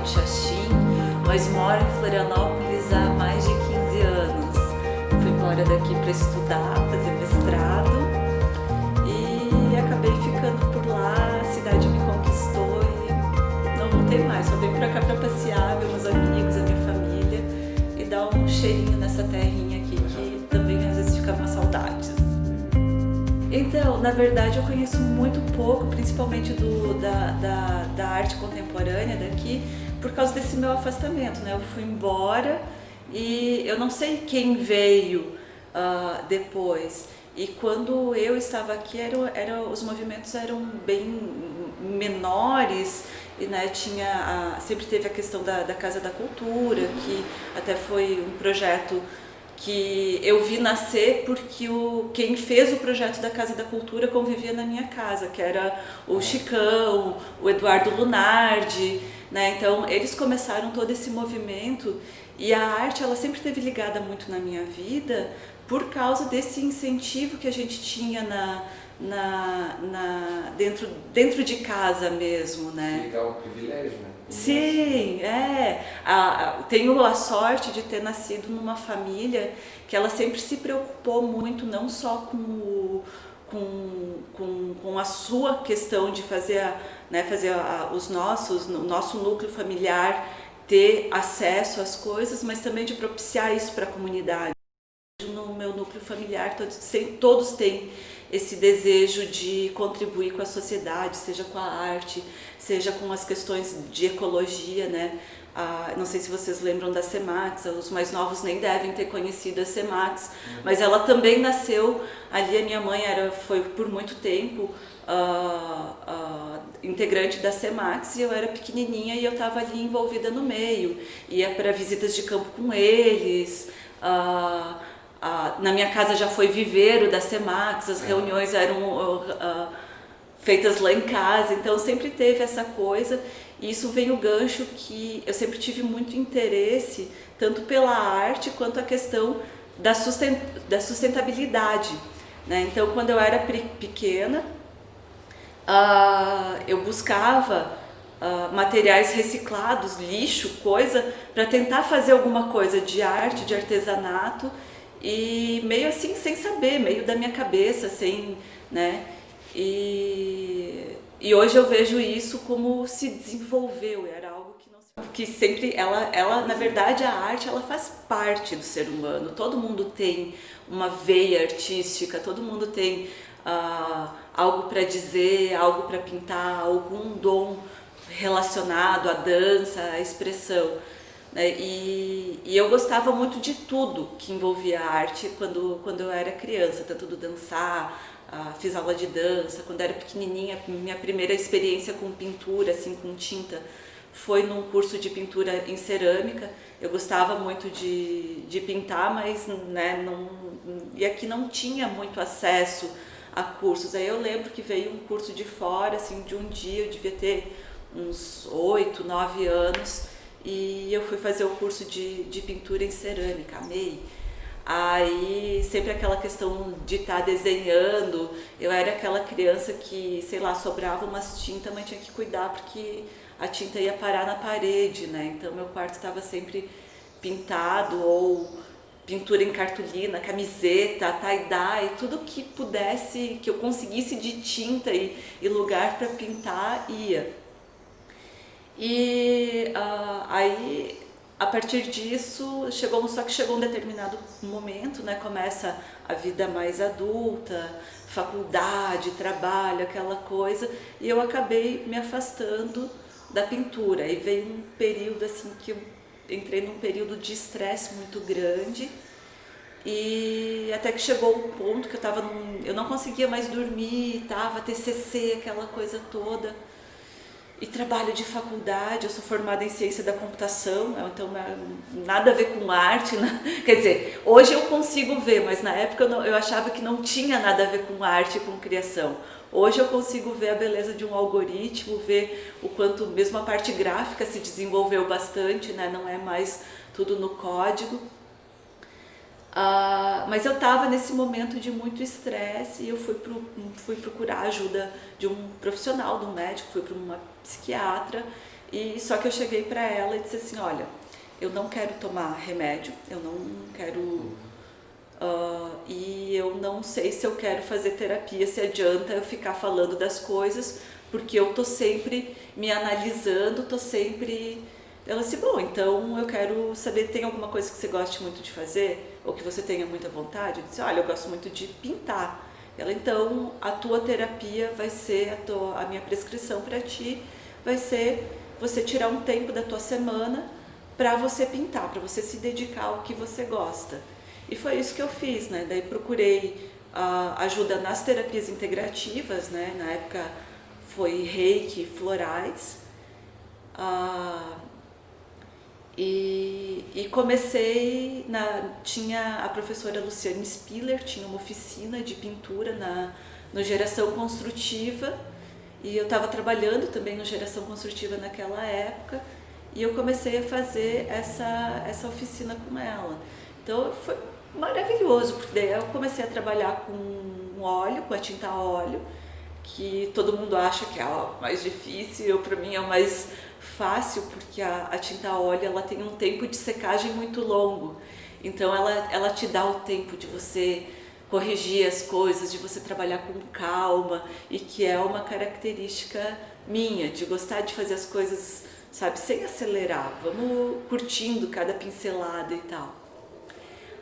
em Xaxim, mas moro em Florianópolis há mais de 15 anos. Fui embora daqui para estudar, fazer mestrado e acabei ficando por lá, a cidade me conquistou e não voltei mais. Só venho para cá para passear, ver meus amigos, a minha família e dar um cheirinho nessa terrinha aqui que também às vezes fica com saudades. Então, na verdade, eu conheço muito pouco, principalmente da arte contemporânea daqui, por causa desse meu afastamento, né? Eu fui embora e eu não sei quem veio depois. E quando eu estava aqui, os movimentos eram bem menores, e né, sempre teve a questão da Casa da Cultura, que até foi um projeto que eu vi nascer porque quem fez o projeto da Casa da Cultura convivia na minha casa, que era o Chicão, o Eduardo Lunardi, né? Então eles começaram todo esse movimento e a arte ela sempre esteve ligada muito na minha vida por causa desse incentivo que a gente tinha dentro de casa mesmo, né? Legal, um privilégio, né? Sim, tenho a sorte de ter nascido numa família que ela sempre se preocupou muito, não só com a sua questão de fazer o nosso núcleo familiar ter acesso às coisas, mas também de propiciar isso para a comunidade. No meu núcleo familiar, todos têm esse desejo de contribuir com a sociedade, seja com a arte, seja com as questões de ecologia, né? Não sei se vocês lembram da Semax, os mais novos nem devem ter conhecido a Semax, mas ela também nasceu ali. A minha mãe foi por muito tempo integrante da Semax e eu era pequenininha e eu estava ali envolvida no meio, ia para visitas de campo com eles. Na minha casa já foi viveiro da Semax, as reuniões eram feitas lá em casa, então sempre teve essa coisa, e isso vem o gancho que eu sempre tive muito interesse, tanto pela arte quanto a questão da sustentabilidade, né? Então quando eu era pequena, eu buscava materiais reciclados, lixo, coisa, para tentar fazer alguma coisa de arte, de artesanato, e meio assim, sem saber, meio da minha cabeça, sem, né? E hoje eu vejo isso como se desenvolveu, era algo que sempre, ela, na verdade, a arte, ela faz parte do ser humano, todo mundo tem uma veia artística, todo mundo tem algo para dizer, algo para pintar, algum dom relacionado à dança, à expressão. E eu gostava muito de tudo que envolvia arte quando eu era criança, tanto do dançar, fiz aula de dança, quando era pequenininha, minha primeira experiência com pintura, assim, com tinta, foi num curso de pintura em cerâmica. Eu gostava muito de pintar, mas né, e aqui não tinha muito acesso a cursos. Aí eu lembro que veio um curso de fora, assim, de um dia, eu devia ter uns 8, 9 anos, e eu fui fazer o curso de pintura em cerâmica, amei. Aí sempre aquela questão de estar desenhando, eu era aquela criança que, sei lá, sobrava umas tintas, mas tinha que cuidar porque a tinta ia parar na parede, né? Então meu quarto estava sempre pintado, ou pintura em cartolina, camiseta, tie-dye, tudo que pudesse, que eu conseguisse de tinta e lugar para pintar, ia. E aí, a partir disso, chegou um determinado momento, né? Começa a vida mais adulta, faculdade, trabalho, aquela coisa, e eu acabei me afastando da pintura. E veio um período assim que eu entrei num período de estresse muito grande, e até que chegou um ponto que eu não conseguia mais dormir, tava TCC, aquela coisa toda. E trabalho de faculdade, eu sou formada em ciência da computação, então nada a ver com arte, né? Quer dizer, hoje eu consigo ver, mas na época eu achava que não tinha nada a ver com arte e com criação. Hoje eu consigo ver a beleza de um algoritmo, ver o quanto mesmo a parte gráfica se desenvolveu bastante, né? Não é mais tudo no código. Mas eu estava nesse momento de muito estresse e eu fui procurar ajuda de um profissional, de um médico, fui para uma psiquiatra, E só que eu cheguei para ela e disse assim, olha, eu não quero tomar remédio, eu não quero e eu não sei se eu quero fazer terapia, se adianta eu ficar falando das coisas, porque eu tô sempre me analisando, tô sempre. Ela disse, bom, então eu quero saber, tem alguma coisa que você goste muito de fazer? Ou que você tenha muita vontade? Eu disse, olha, eu gosto muito de pintar. Ela, então, a tua terapia vai ser, a minha prescrição para ti vai ser você tirar um tempo da tua semana para você pintar, para você se dedicar ao que você gosta. E foi isso que eu fiz, né? Daí procurei ajuda nas terapias integrativas, né? Na época foi reiki, florais. E comecei, tinha a professora Luciane Spiller, tinha uma oficina de pintura no Geração Construtiva, e eu estava trabalhando também no Geração Construtiva naquela época, e eu comecei a fazer essa oficina com ela. Então foi maravilhoso, porque daí eu comecei a trabalhar com óleo, com a tinta a óleo, que todo mundo acha que é o mais difícil, para mim é o mais fácil, porque a tinta a óleo ela tem um tempo de secagem muito longo, então ela te dá o tempo de você corrigir as coisas, de você trabalhar com calma, e que é uma característica minha, de gostar de fazer as coisas, sabe, sem acelerar, vamos curtindo cada pincelada e tal.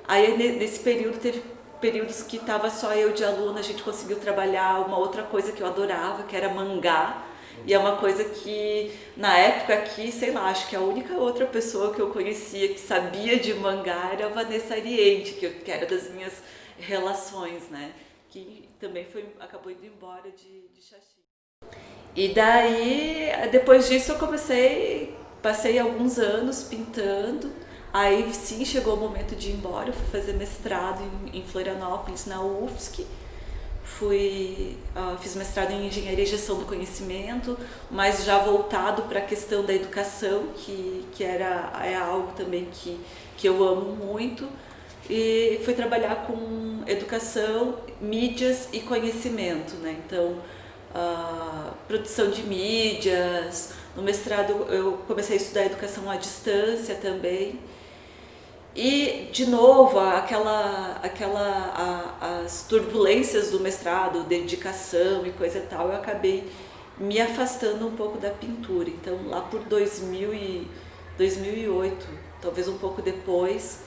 Aí nesse período teve períodos que estava só eu de aluna, a gente conseguiu trabalhar uma outra coisa que eu adorava, que era mangá. E é uma coisa que na época aqui, sei lá, acho que a única outra pessoa que eu conhecia que sabia de mangá era a Vanessa Ariente, que era das minhas relações, né? Que também acabou indo embora de Xaxim. E daí, depois disso eu passei alguns anos pintando. Aí sim chegou o momento de ir embora, eu fui fazer mestrado em Florianópolis, na UFSC. Fiz mestrado em Engenharia e Gestão do Conhecimento, mas já voltado para a questão da educação, que é algo também que eu amo muito. E fui trabalhar com educação, mídias e conhecimento, né? Então, produção de mídias. No mestrado eu comecei a estudar educação à distância também. E, de novo, as turbulências do mestrado, dedicação e coisa e tal, eu acabei me afastando um pouco da pintura. Então, lá por 2008, talvez um pouco depois,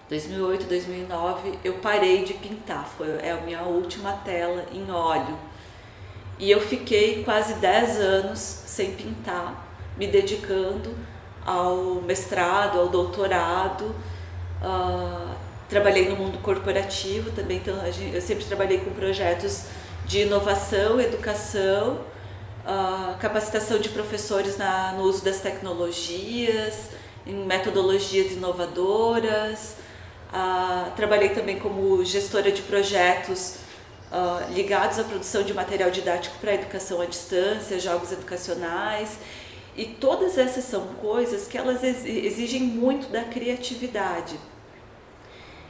2008, 2009, eu parei de pintar. É a minha última tela em óleo. E eu fiquei quase 10 anos sem pintar, me dedicando ao mestrado, ao doutorado. Trabalhei no mundo corporativo também, então eu sempre trabalhei com projetos de inovação, educação, capacitação de professores no uso das tecnologias, em metodologias inovadoras. Trabalhei também como gestora de projetos ligados à produção de material didático para a educação à distância, jogos educacionais. E todas essas são coisas que elas exigem muito da criatividade.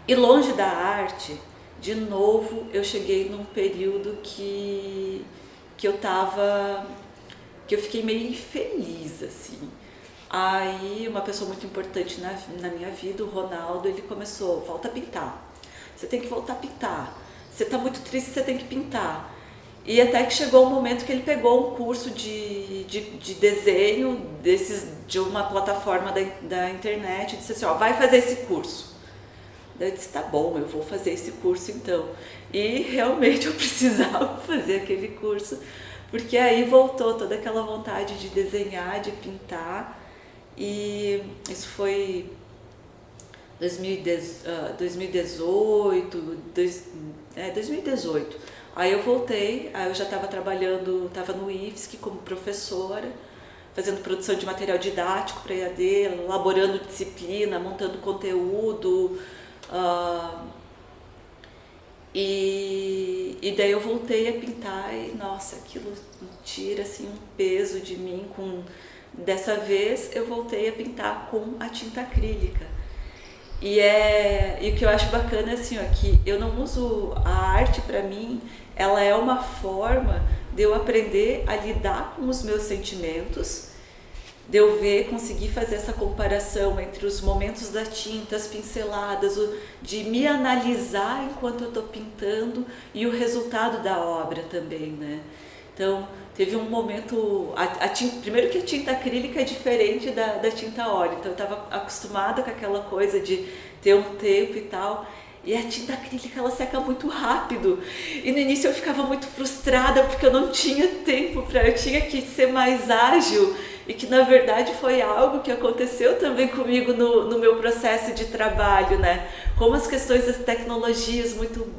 E longe da arte, de novo, eu cheguei num período que eu fiquei meio infeliz, assim. Aí uma pessoa muito importante na minha vida, o Ronaldo, ele começou, volta a pintar. Você tem que voltar a pintar. Você está muito triste, você tem que pintar. E até que chegou um momento que ele pegou um curso de desenho de uma plataforma da internet e disse assim, vai fazer esse curso. Daí eu disse, tá bom, eu vou fazer esse curso então. E realmente eu precisava fazer aquele curso, porque aí voltou toda aquela vontade de desenhar, de pintar. E isso foi 2018. Aí eu voltei, aí eu já estava trabalhando, estava no IFSC como professora, fazendo produção de material didático para EAD, elaborando disciplina, montando conteúdo. E daí eu voltei a pintar e, nossa, aquilo tira assim, um peso de mim. Dessa vez eu voltei a pintar com a tinta acrílica. E o que eu acho bacana é assim, que eu não uso a arte, para mim, ela é uma forma de eu aprender a lidar com os meus sentimentos, de eu ver, conseguir fazer essa comparação entre os momentos da tinta, as pinceladas, de me analisar enquanto eu estou pintando e o resultado da obra também, né? Então, teve um momento, primeiro que a tinta acrílica é diferente da tinta óleo, então eu estava acostumada com aquela coisa de ter um tempo e tal, e a tinta acrílica ela seca muito rápido, e no início eu ficava muito frustrada porque eu não tinha tempo eu tinha que ser mais ágil, e que na verdade foi algo que aconteceu também comigo no meu processo de trabalho, né? Como as questões das tecnologias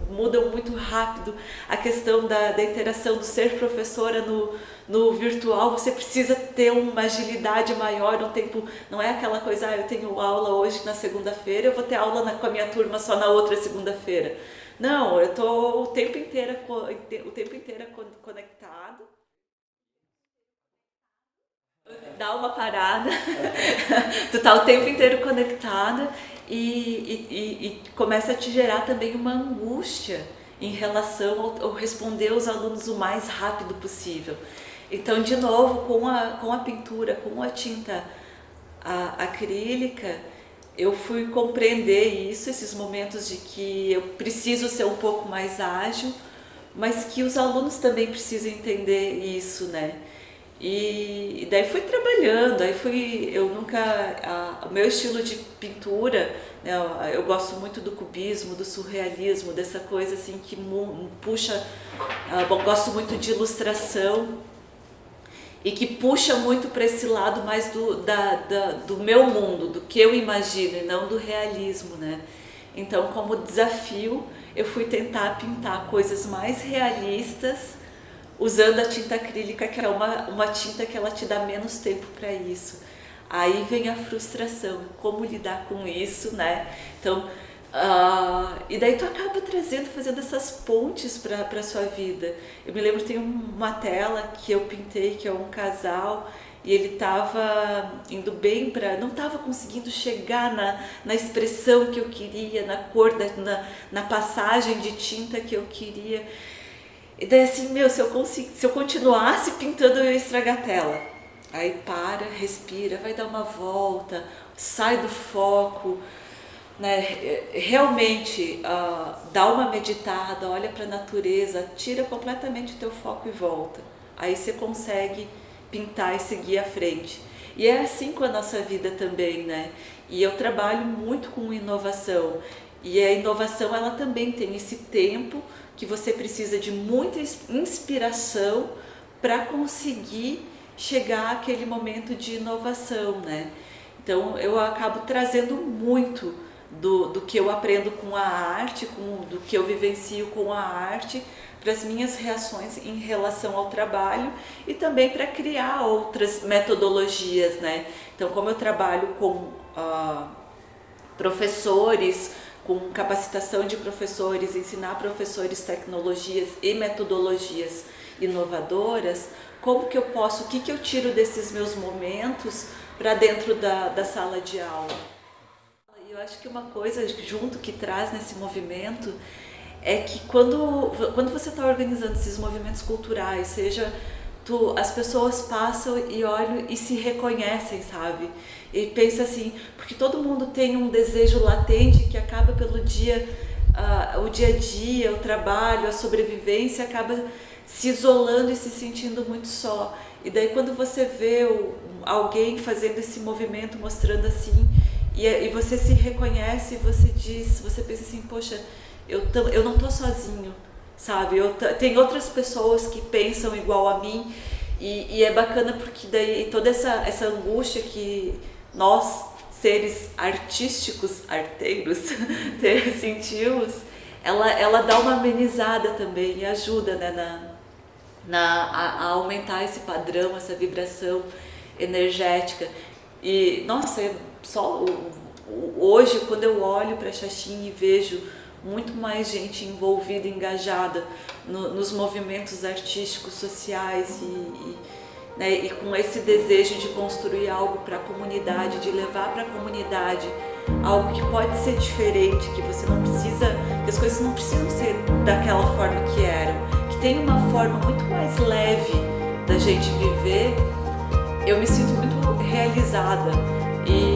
mudam muito rápido, a questão da interação do ser professora no virtual, você precisa ter uma agilidade maior, um tempo, não é aquela coisa, eu tenho aula hoje na segunda-feira, eu vou ter aula com a minha turma só na outra segunda-feira. Não, eu estou o tempo inteiro conectado. Dá uma parada, tu tá o tempo inteiro conectada e começa a te gerar também uma angústia em relação ao responder os alunos o mais rápido possível. Então, de novo, com a pintura, com a tinta acrílica, eu fui compreender isso, esses momentos de que eu preciso ser um pouco mais ágil, mas que os alunos também precisam entender isso, né? E daí fui trabalhando, o meu estilo de pintura, né, eu gosto muito do cubismo, do surrealismo, dessa coisa assim que puxa, gosto muito de ilustração e que puxa muito para esse lado mais do meu mundo, do que eu imagino e não do realismo, né? Então, como desafio, eu fui tentar pintar coisas mais realistas, usando a tinta acrílica, que é uma tinta que ela te dá menos tempo para isso. Aí vem a frustração, como lidar com isso, né? Então, e daí tu acaba fazendo essas pontes para a sua vida. Eu me lembro, tem uma tela que eu pintei, que é um casal, e ele estava indo bem não estava conseguindo chegar na expressão que eu queria, na cor, na passagem de tinta que eu queria. E daí assim, se eu continuasse pintando, eu ia estragar a tela. Aí para, respira, vai dar uma volta, sai do foco, né? Realmente dá uma meditada, olha para a natureza, tira completamente o teu foco e volta. Aí você consegue pintar e seguir à frente. E é assim com a nossa vida também, né? E eu trabalho muito com inovação. E a inovação, ela também tem esse tempo que você precisa de muita inspiração para conseguir chegar àquele momento de inovação, né? Então eu acabo trazendo muito do que eu aprendo com a arte, do que eu vivencio com a arte, para as minhas reações em relação ao trabalho e também para criar outras metodologias, né? Então, como eu trabalho com professores, com capacitação de professores, ensinar professores tecnologias e metodologias inovadoras, como que eu posso, o que que eu tiro desses meus momentos para dentro da sala de aula? Eu acho que uma coisa junto que traz nesse movimento é que quando você está organizando esses movimentos culturais, seja as pessoas passam e olham e se reconhecem, sabe? E pensa assim, porque todo mundo tem um desejo latente que acaba pelo o dia a dia, o trabalho, a sobrevivência, acaba se isolando e se sentindo muito só. E daí quando você vê alguém fazendo esse movimento, mostrando assim, e você se reconhece, você pensa assim, poxa, eu não tô sozinho, sabe? Tem outras pessoas que pensam igual a mim e é bacana porque daí toda essa angústia que nós, seres artísticos, arteiros, sentimos, ela dá uma amenizada também e ajuda, né, a aumentar esse padrão, essa vibração energética. E, nossa, hoje, quando eu olho para Xaxim e vejo muito mais gente envolvida, engajada nos movimentos artísticos, sociais né, e com esse desejo de construir algo para a comunidade, de levar para a comunidade algo que pode ser diferente, que você não precisa, que as coisas não precisam ser daquela forma que eram, que tem uma forma muito mais leve da gente viver, eu me sinto muito realizada e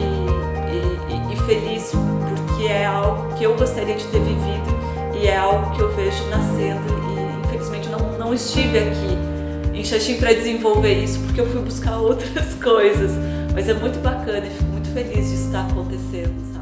feliz, porque é algo que eu gostaria de ter vivido e é algo que eu vejo nascendo, e infelizmente não estive aqui em Xaxim para desenvolver isso, porque eu fui buscar outras coisas, mas é muito bacana e fico muito feliz de estar acontecendo, sabe?